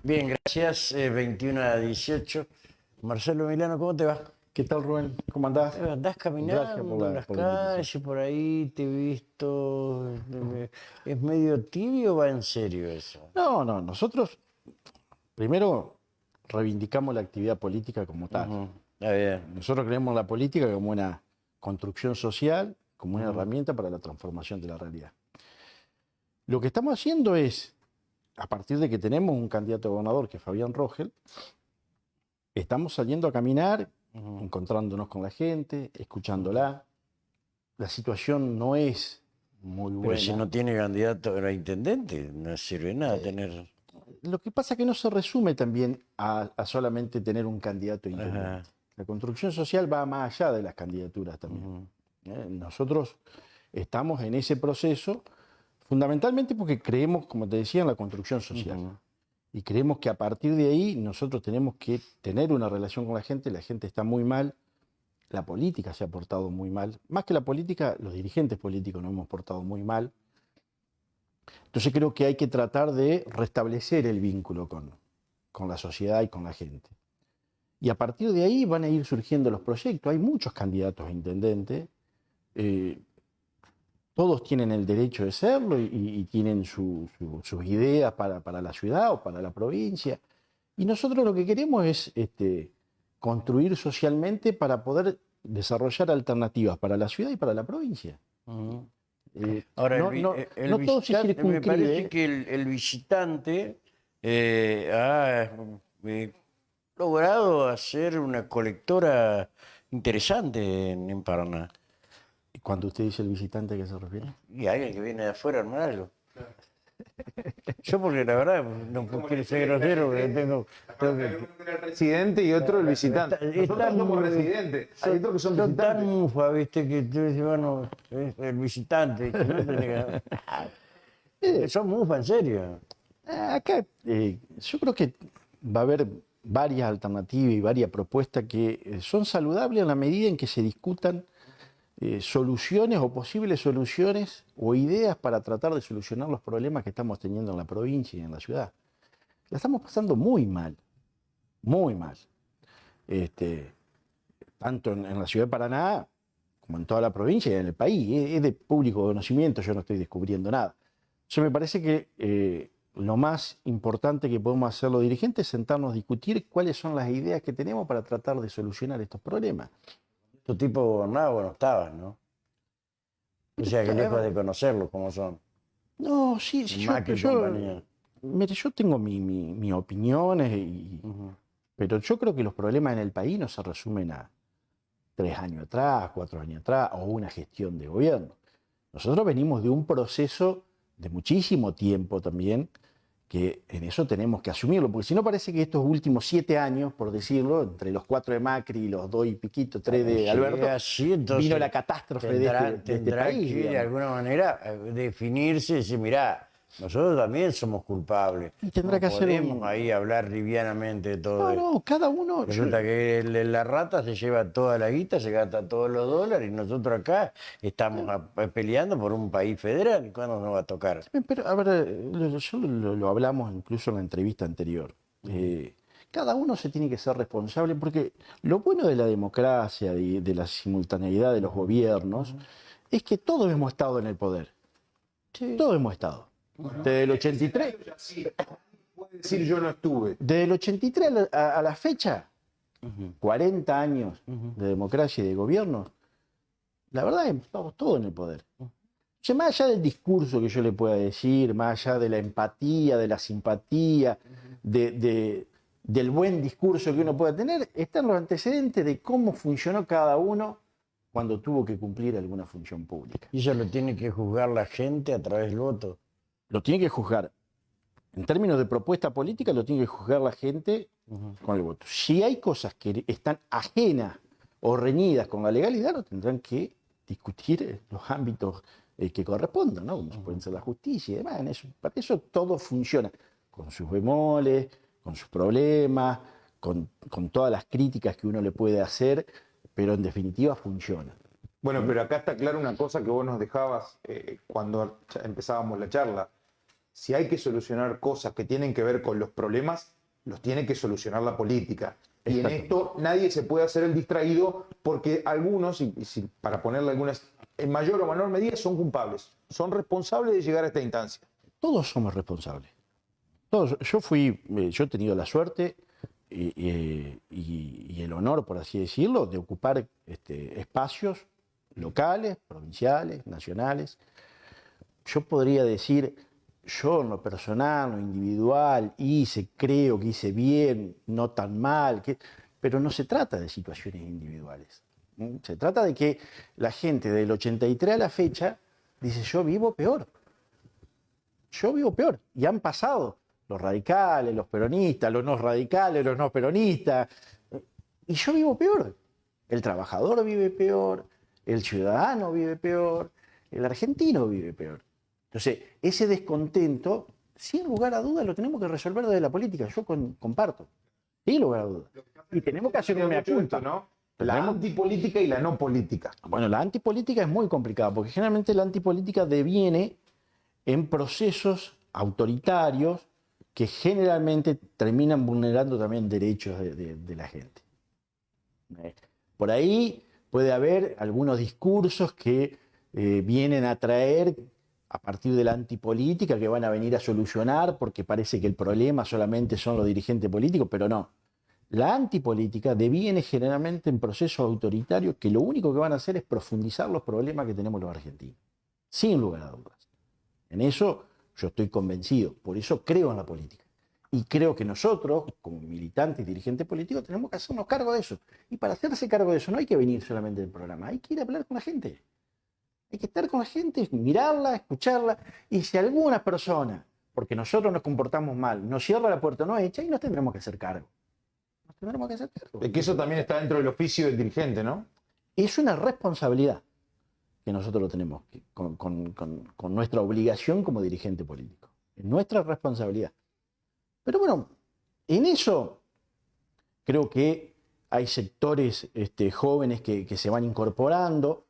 Bien, gracias. 21 a 18. Marcelo Milano, ¿cómo te va? ¿Qué tal, Rubén? ¿Cómo andás? Andás caminando en las por la invitación. calles, por ahí te he visto. ¿Es medio tibio o va en serio eso? No, nosotros primero reivindicamos la actividad política como tal. Está bien. Nosotros creemos en la política como una construcción social, como una herramienta para la transformación de la realidad. Lo que estamos haciendo es, a partir de que tenemos un candidato a gobernador, que es Fabián Rogel, estamos saliendo a caminar, encontrándonos con la gente, escuchándola. La situación no es muy buena. Pero si no tiene candidato a intendente, no sirve nada tener. Lo que pasa es que no se resume también a solamente tener un candidato a intendente. Ajá. La construcción social va más allá de las candidaturas también. Nosotros estamos en ese proceso fundamentalmente porque creemos, como te decía, en la construcción social. Y creemos que a partir de ahí nosotros tenemos que tener una relación con la gente está muy mal, la política se ha portado muy mal. Más que la política, los dirigentes políticos nos hemos portado muy mal. Entonces creo que hay que tratar de restablecer el vínculo con la sociedad y con la gente. Y a partir de ahí van a ir surgiendo los proyectos. Hay muchos candidatos a intendente. Todos tienen el derecho de serlo y tienen sus ideas para la ciudad o para la provincia. Y nosotros lo que queremos es construir socialmente para poder desarrollar alternativas para la ciudad y para la provincia. Ahora, no todo se me circunscribe. parece que el visitante ha logrado hacer una colectora interesante en Paraná. Cuando usted dice el visitante, ¿a qué se refiere? Y alguien que viene de afuera a armar algo. Yo porque la verdad no quiero ser grosero, porque tengo que... El residente y otro el visitante. Nosotros somos residentes, hay otros que son Son tan visitantes. mufa, viste, que tú dices, bueno, es el visitante. Que no tenés que... Son mufa, en serio. Acá yo creo que va a haber varias alternativas y varias propuestas que son saludables en la medida en que se discutan soluciones o posibles soluciones o ideas para tratar de solucionar los problemas que estamos teniendo en la provincia y en la ciudad. La estamos pasando muy mal, muy mal. Tanto en la ciudad de Paraná como en toda la provincia y en el país. Es de público conocimiento, yo no estoy descubriendo nada. Entonces me parece que lo más importante que podemos hacer los dirigentes es sentarnos a discutir cuáles son las ideas que tenemos para tratar de solucionar estos problemas. Tu tipo gobernado, bueno, estabas, ¿no? O sea, que lejos de conocerlos como son. No, sí, Macri y compañía. mire, yo tengo mis opiniones, pero yo creo que los problemas en el país no se resumen a 3 años atrás, 4 años atrás, o una gestión de gobierno. Nosotros venimos de un proceso de muchísimo tiempo también, que en eso tenemos que asumirlo, porque si no parece que estos últimos 7 años, por decirlo, entre los 4 de Macri y los 2 y piquito, 3 de Alberto, Así, entonces, vino la catástrofe de este tendrá país. que, de alguna manera, definirse y decir, mirá, nosotros también somos culpables. Y tendrá No que hacer podemos ahí hablar livianamente de todo esto. No, cada uno... Resulta que la rata se lleva toda la guita, se gasta todos los dólares y nosotros acá estamos peleando por un país federal. ¿Cuándo nos va a tocar? Pero, a ver, lo hablamos incluso en la entrevista anterior. Cada uno se tiene que ser responsable porque lo bueno de la democracia y de la simultaneidad de los gobiernos es que todos hemos estado en el poder. Todos hemos estado. Desde el 83. Puede decir yo no estuve. Desde el 83 a la fecha, 40 años de democracia y de gobierno, la verdad hemos estado todos en el poder. O sea, más allá del discurso que yo le pueda decir, más allá de la empatía, de la simpatía, del buen discurso que uno pueda tener, están los antecedentes de cómo funcionó cada uno cuando tuvo que cumplir alguna función pública. Y eso lo tiene que juzgar la gente a través del voto. Lo tiene que juzgar. En términos de propuesta política, lo tiene que juzgar la gente con el voto. Si hay cosas que están ajenas o reñidas con la legalidad, lo tendrán que discutir en los ámbitos que correspondan, ¿no? Como pueden ser la justicia y demás. Para eso todo funciona, con sus bemoles, con sus problemas, con todas las críticas que uno le puede hacer, pero en definitiva funciona. Bueno, pero acá está claro una cosa que vos nos dejabas cuando empezábamos la charla. Si hay que solucionar cosas que tienen que ver con los problemas, los tiene que solucionar la política. Y en esto nadie se puede hacer el distraído porque algunos, para ponerle algunas, en mayor o menor medida, son culpables. Son responsables de llegar a esta instancia. Todos somos responsables. Todos. Yo he tenido la suerte y el honor, por así decirlo, de ocupar espacios locales, provinciales, nacionales. Yo podría decir, yo en lo personal, en lo individual, creo que hice bien, no tan mal, pero no se trata de situaciones individuales. Se trata de que la gente del 83 a la fecha dice, yo vivo peor. Yo vivo peor. Y han pasado los radicales, los peronistas, los no radicales, los no peronistas. Y yo vivo peor. El trabajador vive peor, el ciudadano vive peor, el argentino vive peor. Entonces, ese descontento, sin lugar a dudas, lo tenemos que resolver desde la política. Yo comparto, sin lugar a dudas. Y tenemos que hacer un mea culpa, ¿no? La antipolítica y la no política. Bueno, la antipolítica es muy complicada, porque generalmente la antipolítica deviene en procesos autoritarios que generalmente terminan vulnerando también derechos de la gente. Por ahí puede haber algunos discursos que vienen a traer a partir de la antipolítica, que van a venir a solucionar porque parece que el problema solamente son los dirigentes políticos, pero no. La antipolítica deviene generalmente en procesos autoritarios que lo único que van a hacer es profundizar los problemas que tenemos los argentinos, sin lugar a dudas. En eso yo estoy convencido, por eso creo en la política. Y creo que nosotros, como militantes y dirigentes políticos, tenemos que hacernos cargo de eso. Y para hacerse cargo de eso no hay que venir solamente del programa, hay que ir a hablar con la gente. Hay que estar con la gente, mirarla, escucharla. Y si alguna persona, porque nosotros nos comportamos mal, nos cierra la puerta, nos echa, y nos tendremos que hacer cargo. Nos tendremos que hacer cargo. Es que eso también está dentro del oficio del dirigente, ¿no? Es una responsabilidad que nosotros tenemos con nuestra obligación como dirigente político. Es nuestra responsabilidad. Pero bueno, en eso creo que hay sectores jóvenes que se van incorporando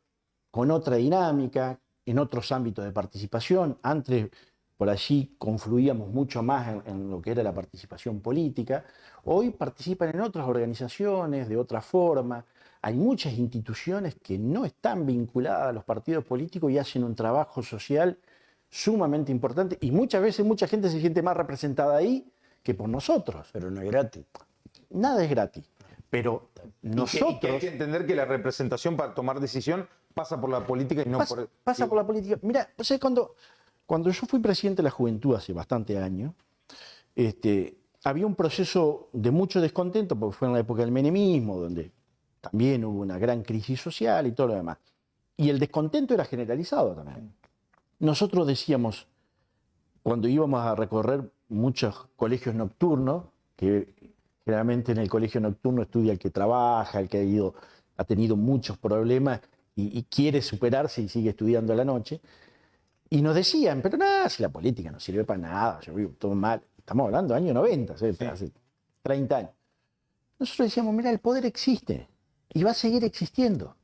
con otra dinámica, en otros ámbitos de participación. Antes por allí confluíamos mucho más en lo que era la participación política. Hoy participan en otras organizaciones, de otra forma. Hay muchas instituciones que no están vinculadas a los partidos políticos y hacen un trabajo social sumamente importante. Y muchas veces mucha gente se siente más representada ahí que por nosotros. Pero no es gratis. Nada es gratis. Pero nosotros... Y que hay que entender que la representación para tomar decisión pasa por la política y no por... Pasa por la política. Mira, o sea, cuando yo fui presidente de la Juventud hace bastante años, había un proceso de mucho descontento, porque fue en la época del menemismo, donde también hubo una gran crisis social y todo lo demás. Y el descontento era generalizado también. Nosotros decíamos, cuando íbamos a recorrer muchos colegios nocturnos, que generalmente en el colegio nocturno estudia el que trabaja, el que ha tenido muchos problemas y quiere superarse y sigue estudiando a la noche, y nos decían, pero nada, si la política no sirve para nada, yo vivo todo mal. Estamos hablando de años 90, hace 30 años. Nosotros decíamos, mira, el poder existe y va a seguir existiendo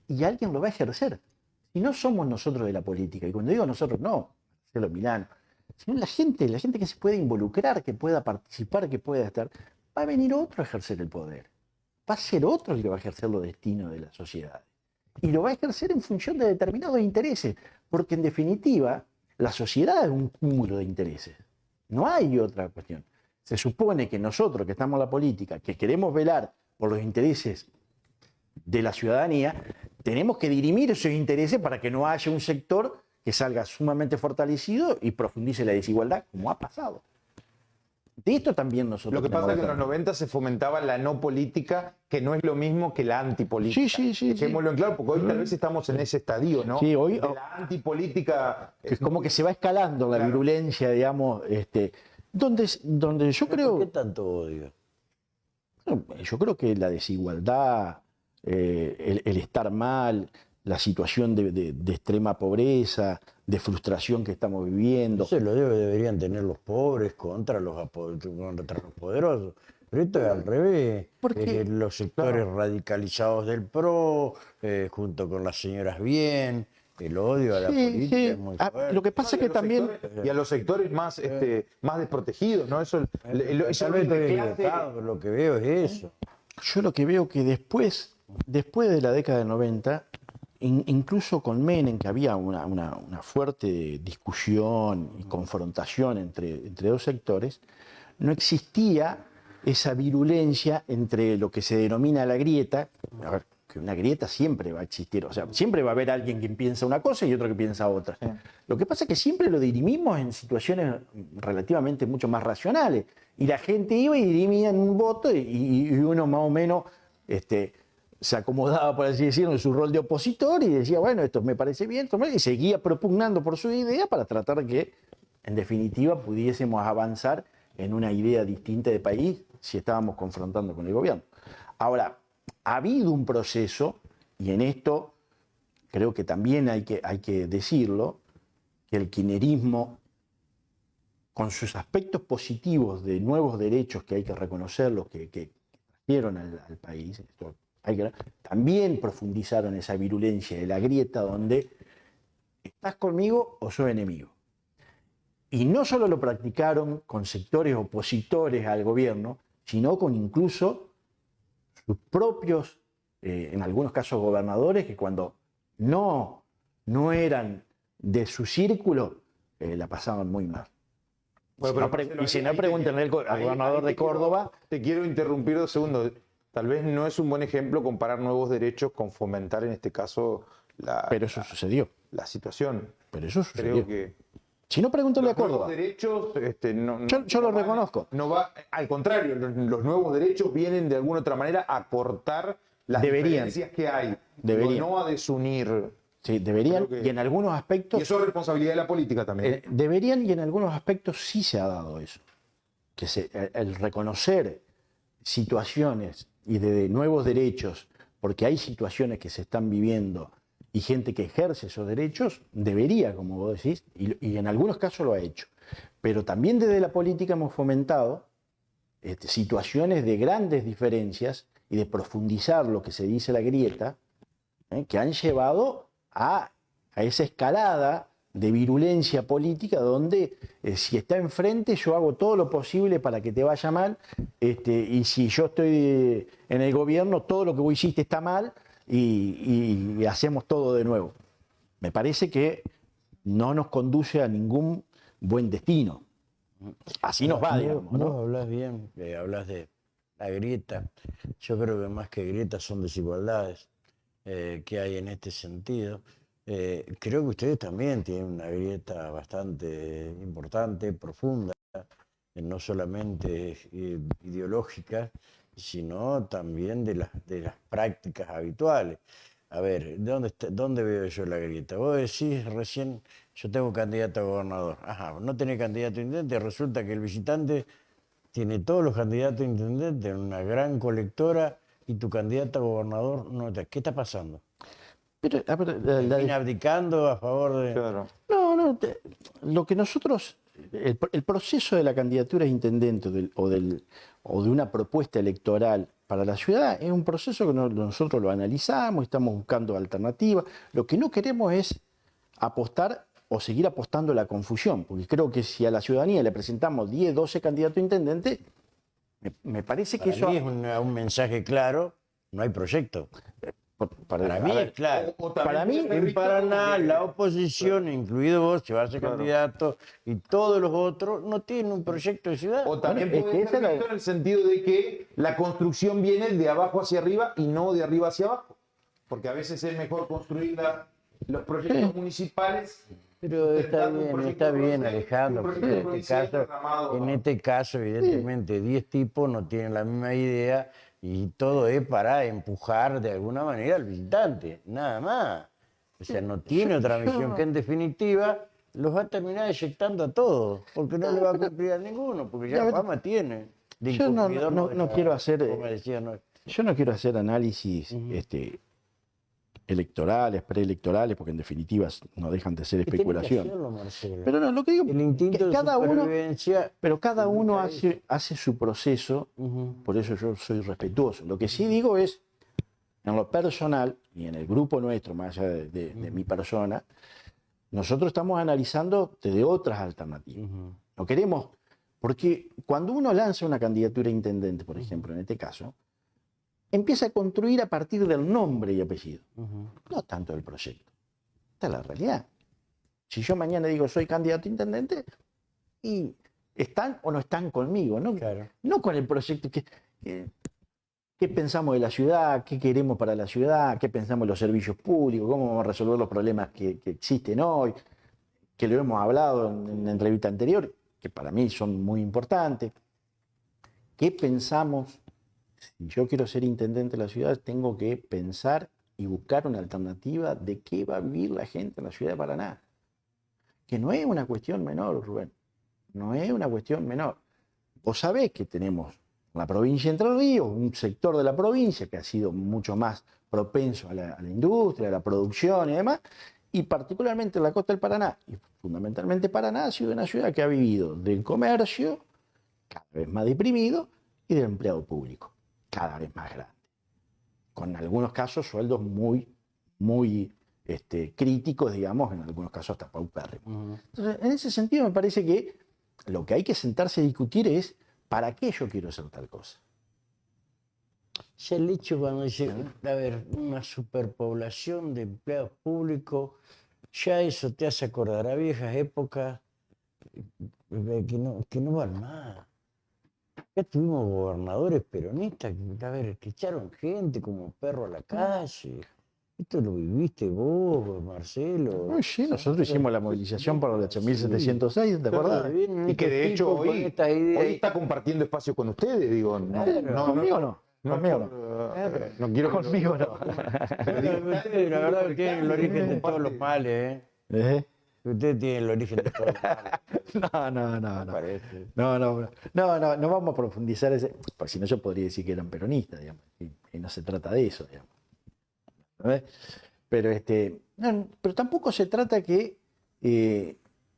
y alguien lo va a ejercer. Y no somos nosotros de la política, y cuando digo nosotros, no Marcelo Milano, sino la gente que se puede involucrar, que pueda participar, que pueda estar, va a venir otro a ejercer el poder. Va a ser otro el que va a ejercer los destinos de la sociedad. Y lo va a ejercer en función de determinados intereses, porque en definitiva la sociedad es un cúmulo de intereses. No hay otra cuestión. Se supone que nosotros que estamos en la política, que queremos velar por los intereses de la ciudadanía, tenemos que dirimir esos intereses para que no haya un sector que salga sumamente fortalecido y profundice la desigualdad, como ha pasado. De esto también nosotros... Lo que pasa es que en los 90 se fomentaba la no política, que no es lo mismo que la antipolítica. Sí. Dejémoslo en claro, porque hoy tal vez estamos en ese estadio, ¿no? Sí, hoy... De la antipolítica... Es como que se va escalando la virulencia, digamos, donde yo creo... ¿Por qué tanto odio? Yo creo que la desigualdad, el estar mal, la situación de extrema pobreza, de frustración que estamos viviendo. Eso lo deberían tener los pobres contra los poderosos. Pero esto es al revés. Porque, Los sectores radicalizados del PRO, junto con las señoras bien, el odio a la sí, política sí. es muy fuerte. Lo que pasa es que también... Y a los sectores más, más desprotegidos, ¿no? Eso, ese Tal vez orden de estoy clase- equivocado, pero lo que veo es eso. Yo lo que veo que después de la década del 90, incluso con Menem, que había una fuerte discusión y confrontación entre dos sectores, no existía esa virulencia entre lo que se denomina la grieta. A ver, que una grieta siempre va a existir, o sea, siempre va a haber alguien que piensa una cosa y otro que piensa otra. Sí. Lo que pasa es que siempre lo dirimimos en situaciones relativamente mucho más racionales. Y la gente iba y dirimía en un voto y uno más o menos se acomodaba, por así decirlo, en su rol de opositor y decía, bueno, esto me parece bien, y seguía propugnando por su idea para tratar de que, en definitiva, pudiésemos avanzar en una idea distinta de país si estábamos confrontando con el gobierno. Ahora, ha habido un proceso, y en esto creo que también hay que decirlo, que el kirchnerismo, con sus aspectos positivos de nuevos derechos que hay que reconocerlos, que trajeron al país, también profundizaron esa virulencia de la grieta donde estás conmigo o soy enemigo. Y no solo lo practicaron con sectores opositores al gobierno, sino con incluso sus propios, en algunos casos gobernadores, que cuando no eran de su círculo, la pasaban muy mal. Bueno, pero Y si no, pregúntenle al gobernador de Córdoba. Te quiero interrumpir 2 segundos. Tal vez no es un buen ejemplo comparar nuevos derechos con fomentar, en este caso, Pero eso sucedió. la situación. Pero eso sucedió. Creo que Si no, pregúntale a los nuevos Córdoba. derechos, Yo lo reconozco. Al contrario, los nuevos derechos vienen de alguna otra manera a cortar las diferencias que hay. Deberían. No a desunir. Sí, deberían, Creo que- y en algunos aspectos... Y eso es responsabilidad de la política también. deberían, y en algunos aspectos sí se ha dado eso. Que el reconocer situaciones y de nuevos derechos, porque hay situaciones que se están viviendo y gente que ejerce esos derechos, debería, como vos decís, y en algunos casos lo ha hecho. Pero también desde la política hemos fomentado situaciones de grandes diferencias y de profundizar lo que se dice la grieta, que han llevado a esa escalada de virulencia política donde si está enfrente yo hago todo lo posible para que te vaya mal, y si yo estoy en el gobierno todo lo que vos hiciste está mal y hacemos todo de nuevo. Me parece que no nos conduce a ningún buen destino. Así nos va, digamos, Vos ¿no? hablas bien, hablas de la grieta. Yo creo que más que grietas son desigualdades que hay en este sentido. Creo que ustedes también tienen una grieta bastante importante, profunda, no solamente ideológica, sino también de las prácticas habituales. A ver, ¿dónde veo yo la grieta? Vos decís recién, yo tengo candidato a gobernador. Ajá, no tenés candidato a intendente, resulta que el visitante tiene todos los candidatos a intendente en una gran colectora y tu candidato a gobernador no está. ¿Qué está pasando? Pero, a ver, ¿Viene abdicando a favor de...? Claro. no, lo que nosotros, el proceso de la candidatura a intendente o de una propuesta electoral para la ciudad es un proceso que nosotros lo analizamos, estamos buscando alternativas. Lo que no queremos es apostar o seguir apostando a la confusión, porque creo que si a la ciudadanía le presentamos 10, 12 candidatos a intendente, me parece que Para eso... mí es un mensaje claro, no hay proyecto. Para mí es claro. Para mí, En Paraná, la oposición, incluido vos, llevarse candidato, y todos los otros no tienen un proyecto de ciudad. O también Bueno, puede ser visto en el sentido de que la construcción viene de abajo hacia arriba y no de arriba hacia abajo. Porque a veces es mejor construir los proyectos municipales. Pero está sustentando un bien, proyecto está bien, provincial, Alejandro, un porque proyecto provincial derramado, en ¿no? este caso, evidentemente, 10 tipos no tienen la misma idea y todo es para empujar de alguna manera al visitante, nada más. O sea, no tiene otra misión que en definitiva los va a terminar eyectando a todos, porque no le va a cumplir a ninguno, porque ya fama tiene. De Yo no incumplidor quiero hacer... como decía, no. Yo no quiero hacer análisis electorales, preelectorales, porque en definitiva no dejan de ser ¿Qué tiene que especulación. hacerlo, Marcelo? Pero no, lo que digo, El instinto que de cada uno, supervivencia. pero cada uno indica eso. hace su proceso, Ujú. por eso yo soy respetuoso. Lo que sí digo es, en lo personal y en el grupo nuestro, más allá de mi persona, nosotros estamos analizando desde otras alternativas. Ujú. No queremos, porque cuando uno lanza una candidatura a intendente, por ejemplo, en este caso, empieza a construir a partir del nombre y apellido, Ujú. no tanto del proyecto. Esta es la realidad. Si yo mañana digo soy candidato a intendente, y están o no están conmigo, no, Claro. no con el proyecto. ¿Qué pensamos de la ciudad? ¿Qué queremos para la ciudad? ¿Qué pensamos de los servicios públicos? ¿Cómo vamos a resolver los problemas que existen hoy? Que lo hemos hablado en la entrevista anterior, que para mí son muy importantes. ¿Qué pensamos? Si yo quiero ser intendente de la ciudad, tengo que pensar y buscar una alternativa de qué va a vivir la gente en la ciudad de Paraná. Que no es una cuestión menor, Rubén. No es una cuestión menor. Vos sabés que tenemos en la provincia de Entre Ríos un sector de la provincia que ha sido mucho más propenso a la industria, a la producción y demás, y particularmente en la costa del Paraná, y fundamentalmente Paraná ha sido una ciudad que ha vivido del comercio, cada vez más deprimido, y del empleado público, cada vez más grande. Con algunos casos sueldos muy críticos, digamos, en algunos casos hasta paupérrimos. Ujú. Entonces, en ese sentido me parece que lo que hay que sentarse a discutir es ¿para qué yo quiero hacer tal cosa? Ya el hecho cuando dice, a ver, una superpoblación de empleados públicos, ya eso te hace acordar a viejas épocas que no van más. Ya tuvimos gobernadores peronistas que, a ver, que echaron gente como perro a la calle. Esto lo viviste vos, Marcelo. Uy, sí, nosotros hicimos la movilización por los 8.706, ¿te acordás? Y que de hecho hoy ideas. está compartiendo espacio con ustedes, digo, Conmigo no. Conmigo no. No quiero que Conmigo no. La verdad que tienen el origen de todos los males, ¿eh? ¿Eh? Ustedes tienen el origen de todos los males. No. Parece. No vamos a profundizar ese, porque si no yo podría decir que eran peronistas, digamos, y no se trata de eso, digamos. ¿Ves? Pero, pero tampoco se trata que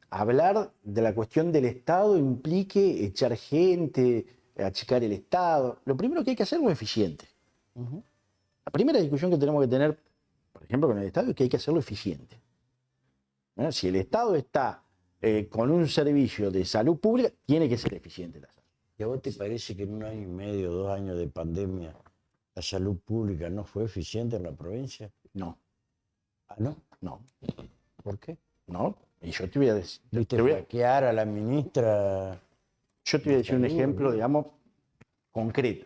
hablar de la cuestión del Estado implique echar gente, achicar el Estado. Lo primero que hay que hacerlo es eficiente. Ujú. La primera discusión que tenemos que tener, por ejemplo, con el Estado es que hay que hacerlo eficiente. ¿No? Si el Estado está con un servicio de salud pública, tiene que ser eficiente la salud. ¿Y a vos te parece que en 1 año y medio, 2 años de pandemia, la salud pública no fue eficiente en la provincia? No, Ah, ¿no? no, ¿Por qué? no. Y yo te voy a decir, ¿Viste flaquear a la ministra yo te voy a decir un Salud, ejemplo, ¿no? digamos, concreto.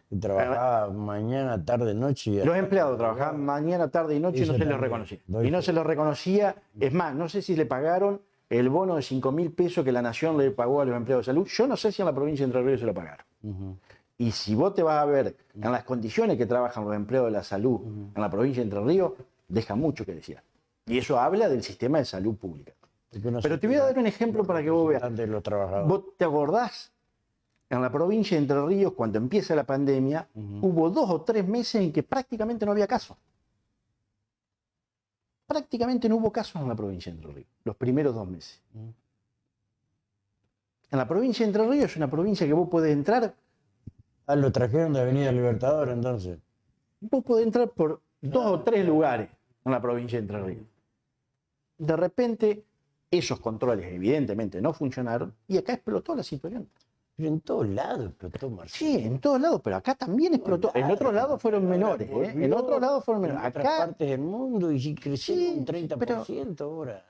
que trabajaba mañana, tarde, noche? Y Los empleados trabajaban mañana, tarde y noche y Eso no se les también. reconocía. Doy Y no fe. se les reconocía, es más, no sé si le pagaron el bono de 5.000 pesos que la Nación le pagó a los empleados de salud. Yo no sé si en la provincia de Entre Ríos se lo pagaron. Ujú. Y si vos te vas a ver en las condiciones que trabajan los empleados de la salud en la provincia de Entre Ríos, deja mucho que decir. Y eso habla del sistema de salud pública. Porque no Pero se te voy a dar tiene un ejemplo para que vos veas. representantes de los trabajadores. ¿Vos te acordás? En la provincia de Entre Ríos, cuando empieza la pandemia, hubo 2 o 3 meses en que prácticamente no había casos. Prácticamente no hubo casos en la provincia de Entre Ríos, los primeros 2 meses. En la provincia de Entre Ríos es una provincia que vos podés entrar, Ah, lo trajeron de Avenida Libertador entonces. por 2 o 3 lugares en la provincia de Entre Ríos. De repente, esos controles evidentemente no funcionaron y acá explotó la situación. Pero en todos lados explotó, Marcelo. Sí, en todos lados, pero acá también explotó. En otros lados fueron menores, ¿eh? En otros lados fueron menores. En otras Acá, partes del mundo y creció Sí, un 30% ahora.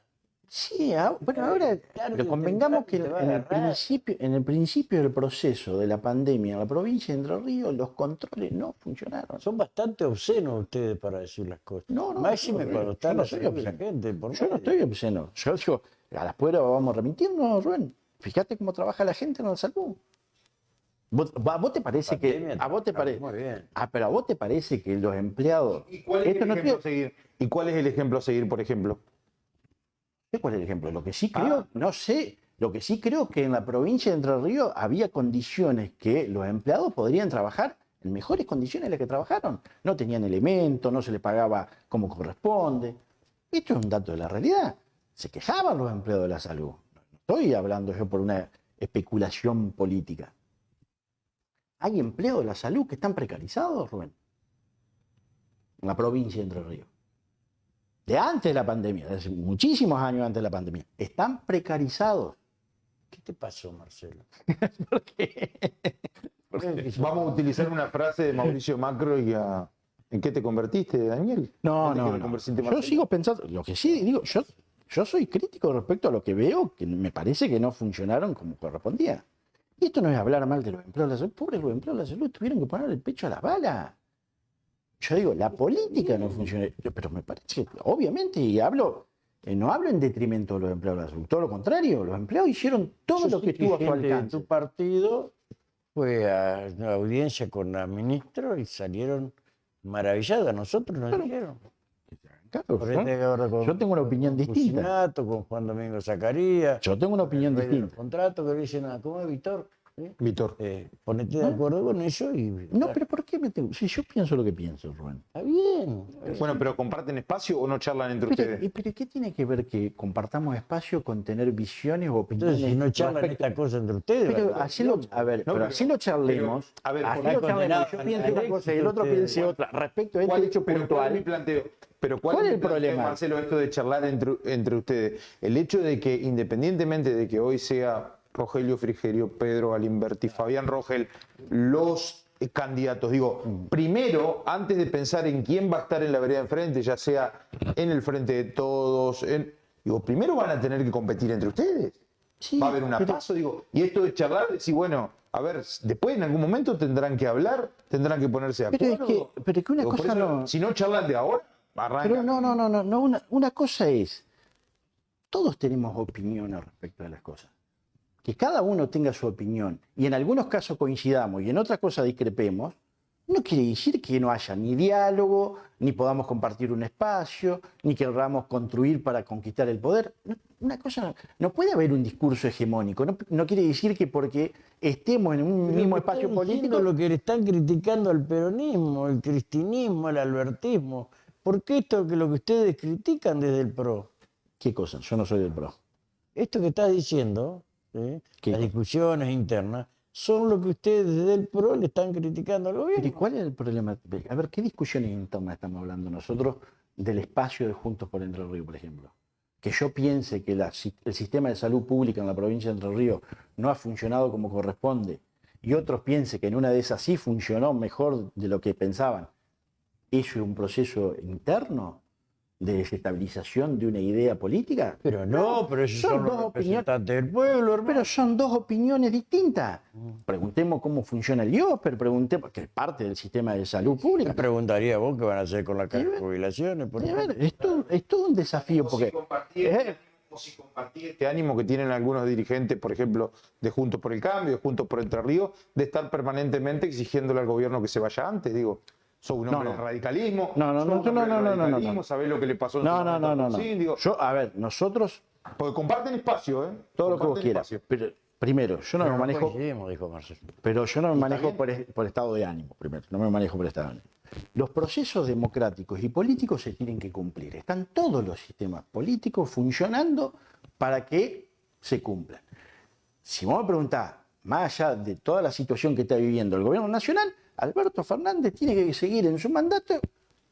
sí, bueno, ahora, Claro, pero que convengamos que temprano te va a en el agarrar. principio del proceso de la pandemia en la provincia de Entre Ríos, los controles no funcionaron. Son bastante obscenos ustedes para decir las cosas. No, Máxime cuando está yo la no soy salud de la obsceno. gente. Por Yo no medio. estoy obsceno. Yo digo, a las pruebas vamos a remitirnos, Rubén. Fíjate cómo trabaja la gente en la salud. ¿A vos te parece que.? Pandemia ¿A vos te parece.? Muy bien. Pero a vos te parece que los empleados. ¿Y cuál es Esto el no ejemplo tiene- a seguir? ¿Y cuál es el ejemplo a seguir, por ejemplo? sé cuál es el ejemplo. Lo que sí creo, no sé, lo que sí creo que en la provincia de Entre Ríos había condiciones que los empleados podrían trabajar en mejores condiciones de las que trabajaron. No tenían elementos, no se les pagaba como corresponde. Esto es un dato de la realidad. Se quejaban los empleados de la salud. No estoy hablando yo por una especulación política. Hay empleos de la salud que están precarizados, Rubén, en la provincia de Entre Ríos. De antes de la pandemia, de hace muchísimos años antes de la pandemia. Están precarizados. ¿Qué te pasó, Marcelo? ¿Por qué? Vamos a utilizar una frase de Mauricio Macro ¿en qué te convertiste, Daniel? No, ¿En qué no, te no. convertiste, Yo Marcelo? sigo pensando, lo que sí digo, yo soy crítico respecto a lo que veo, que me parece que no funcionaron como correspondía. Y esto no es hablar mal de los empleados de la salud. Pobres los empleados de la salud tuvieron que poner el pecho a las balas. Yo digo, la política no funciona. Pero me parece que, obviamente, y no hablo en detrimento de los empleados de la salud. Todo lo contrario, los empleados hicieron todo Yo lo que sé estuvo a su gente de alcance. tu partido fue a una audiencia con la ministra y salieron maravillados. A nosotros nos dijeron. Claro, Por este ahora yo tengo una opinión distinta. Cucinato, con Juan Domingo Zacarías. Yo tengo una opinión el rey de los distinta. contratos que le dicen, ¿cómo es, Víctor? ¿Sí? Víctor. Ponete de acuerdo con eso y No, pero ¿por qué me tengo? Si yo pienso lo que pienso, Rubén. está bien. Bueno, pero ¿comparten espacio o no charlan entre Pero, ustedes? pero ¿qué tiene que ver que compartamos espacio con tener visiones o opiniones? Entonces, si no charlan respecto- esta cosa entre ustedes. Pero va a así lo, a ver, No, pero pero- así lo charlemos. pero, a ver, así porque lo está charlemos. condenado Yo al- pienso al una cosa y el otro éxito piense de- otra. Respecto a este hecho pero ¿cuál es mi puntual. planteo? Pero ¿cuál ¿Cuál es es mi el planteo, problema? Marcelo, esto de charlar entre ustedes? El hecho de que independientemente de que hoy sea Rogelio Frigerio, Pedro Alimberti, Fabián Rogel, los candidatos, digo, primero, antes de pensar en quién va a estar en la vereda de enfrente, ya sea en el frente de todos, digo, primero van a tener que competir entre ustedes. Sí, Va a haber una pero- paso, digo, y esto de charlar, decir, bueno, a ver, después en algún momento tendrán que hablar, tendrán que ponerse de Pero es acuerdo. pero es que una Digo, por cosa eso, no. si no charlan de ahora, arrancan. Pero no, una cosa es. Todos tenemos opiniones respecto de las cosas. Que cada uno tenga su opinión y en algunos casos coincidamos y en otras cosas discrepemos, no quiere decir que no haya ni diálogo, ni podamos compartir un espacio, ni queramos construir para conquistar el poder. Una cosa, no puede haber un discurso hegemónico. No quiere decir que porque estemos en un mismo espacio político. Lo que le están criticando al peronismo, el cristinismo, el albertismo. ¿Por qué esto que lo que ustedes critican desde el PRO? ¿Qué cosa? Yo no soy del PRO. Esto que estás diciendo, ¿sí? ¿Qué? Las discusiones internas, son lo que ustedes desde el PRO le están criticando al Pero ¿y gobierno. cuál es el problema? A ver, ¿qué discusiones internas estamos hablando nosotros del espacio de Juntos por Entre Ríos, por ejemplo? Que yo piense que el sistema de salud pública en la provincia de Entre Ríos no ha funcionado como corresponde y otros piensen que en una de esas sí funcionó mejor de lo que pensaban. ¿Eso es un proceso interno de desestabilización de una idea política? Pero no, pero esos son son los dos opiniones. representantes del pueblo, hermano. Pero son dos opiniones distintas. Preguntemos cómo funciona el IOSPER, preguntemos, que es parte del sistema de salud Me pública. preguntaría vos qué van a hacer con la caja de jubilaciones. Por A ver, ejemplo. es todo un desafío porque O si compartir este ánimo que tienen algunos dirigentes, por ejemplo, de Juntos por el Cambio, de Juntos por Entre Ríos, de estar permanentemente exigiéndole al gobierno que se vaya antes, digo. Sos un hombre No, del no. radicalismo. No, no, sos no, un hombre no, del no, no, no, radicalismo, no. sabés lo que le pasó en no, su no, momento no, a no, Alfonsín, digo, Yo, a ver, nosotros porque comparten espacio, ¿eh? todo lo que vos Comparten quieras, espacio. pero primero, yo no me manejo, Coincidimos, dijo Marcelo. pero yo no me manejo bien. por estado de ánimo, primero, no me manejo por estado de ánimo. Los procesos democráticos y políticos se tienen que cumplir. Están todos los sistemas políticos funcionando para que se cumplan. Si vos me preguntás, más allá de toda la situación que está viviendo el gobierno nacional, Alberto Fernández tiene que seguir en su mandato,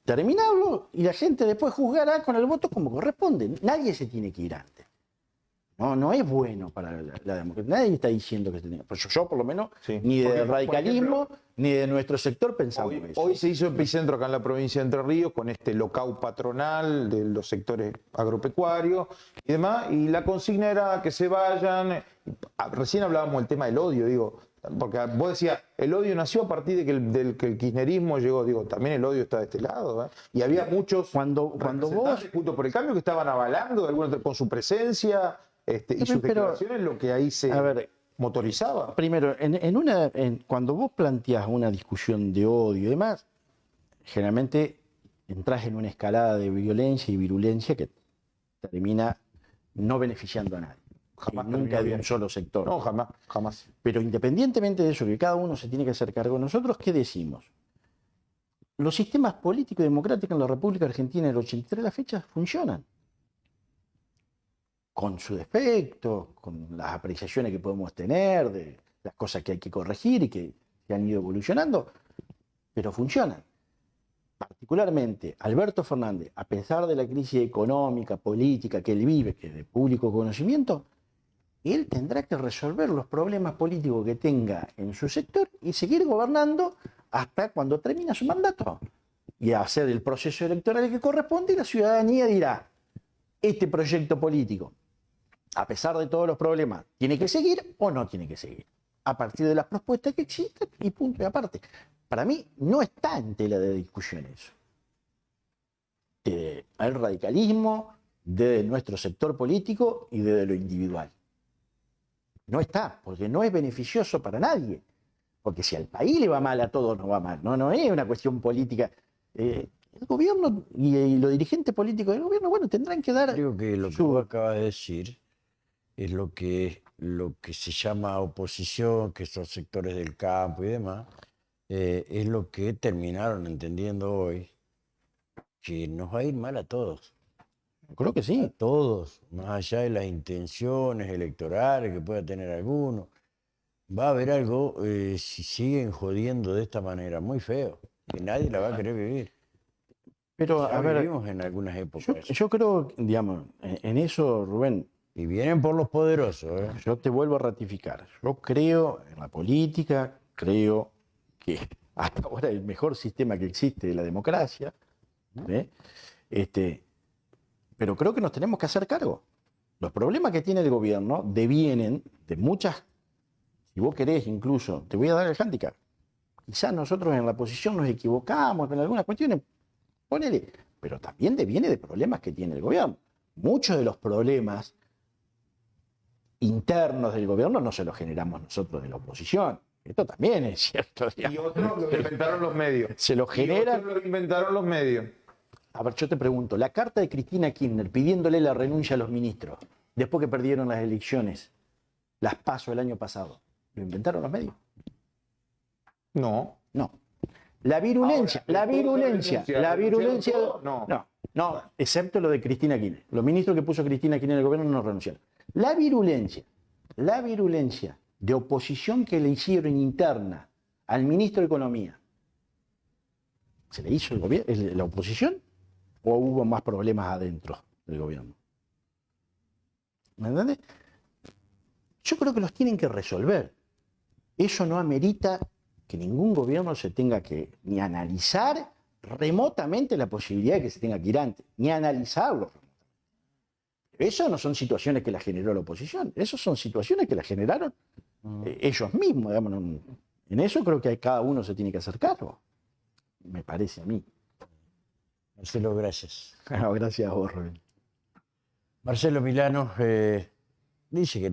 terminarlo y la gente después juzgará con el voto como corresponde. Nadie se tiene que ir antes. No es bueno para la democracia. Nadie está diciendo que se tenga. Pero yo por lo menos, Sí. ni Porque, del por radicalismo, ni de nuestro sector pensamos eso. Hoy se hizo epicentro acá en la provincia de Entre Ríos con este lockout patronal de los sectores agropecuarios y demás, y la consigna era que se vayan. Recién hablábamos del tema del odio, digo, porque vos decías, el odio nació a partir de que el kirchnerismo llegó, digo, también el odio está de este lado, ¿eh? Y había muchos Cuando representantes vos- Juntos por el Cambio que estaban avalando de alguna con su presencia y sus Pero- declaraciones, lo que ahí se A ver, motorizaba. primero, cuando vos planteás una discusión de odio y demás, generalmente entras en una escalada de violencia y virulencia que termina no beneficiando a nadie. Jamás nunca terminó de bien. un solo sector. No, jamás, jamás. Pero independientemente de eso, que cada uno se tiene que hacer cargo, nosotros, ¿qué decimos? Los sistemas políticos y democráticos en la República Argentina del 83 a la fecha funcionan. Con su defecto, con las apreciaciones que podemos tener, de las cosas que hay que corregir y que han ido evolucionando, pero funcionan. Particularmente, Alberto Fernández, a pesar de la crisis económica, política que él vive, que es de público conocimiento, él tendrá que resolver los problemas políticos que tenga en su sector y seguir gobernando hasta cuando termina su mandato. Y hacer el proceso electoral que corresponde y la ciudadanía dirá, este proyecto político, a pesar de todos los problemas, ¿tiene que seguir o no tiene que seguir? A partir de las propuestas que existen y punto y aparte. Para mí no está en tela de discusión eso. El radicalismo, de nuestro sector político y de lo individual. No está, porque no es beneficioso para nadie. Porque si al país le va mal, a todos nos va mal. No es una cuestión política. El gobierno y los dirigentes políticos del gobierno, bueno, tendrán que dar... Creo que lo que vos acabas de decir es lo que se llama oposición, que son sectores del campo y demás, es lo que terminaron entendiendo hoy, que nos va a ir mal a todos. Creo que sí. A todos, más allá de las intenciones electorales que pueda tener alguno. Va a haber algo, si siguen jodiendo de esta manera, muy feo, que nadie la va a querer vivir. Pero, Ya a ver, vivimos en algunas épocas. yo creo, digamos, en eso, Rubén, Y vienen por los poderosos, ¿eh? yo te vuelvo a ratificar. Yo creo en la política, creo que hasta ahora el mejor sistema que existe es la democracia, ¿eh? Pero creo que nos tenemos que hacer cargo. Los problemas que tiene el gobierno devienen de muchas, si vos querés incluso, te voy a dar el hándicap. Quizás nosotros en la oposición nos equivocamos en algunas cuestiones, ponele, pero también deviene de problemas que tiene el gobierno. Muchos de los problemas internos del gobierno no se los generamos nosotros de la oposición. Esto también es cierto. Y otros lo inventaron los medios. Se lo generan. Y otros lo inventaron los medios. A ver, yo te pregunto, la carta de Cristina Kirchner pidiéndole la renuncia a los ministros, después que perdieron las elecciones, las PASO el año pasado, ¿lo inventaron los medios? No. No. La virulencia, Ahora, la virulencia, no. no, excepto lo de Cristina Kirchner. Los ministros que puso Cristina Kirchner en el gobierno no renunciaron. La virulencia de oposición que le hicieron interna al ministro de Economía, ¿se le hizo el gobierno, la oposición? ¿O hubo más problemas adentro del gobierno? ¿Me entiendes? Yo creo que los tienen que resolver. Eso no amerita que ningún gobierno se tenga que ni analizar remotamente la posibilidad de que se tenga que ir antes, ni analizarlo. Eso no son situaciones que las generó la oposición, esas son situaciones que las generaron ellos mismos. Digamos. En eso creo que cada uno se tiene que hacer cargo, me parece a mí. Marcelo, gracias. Gracias a vos, Rubén. Marcelo Milano dice que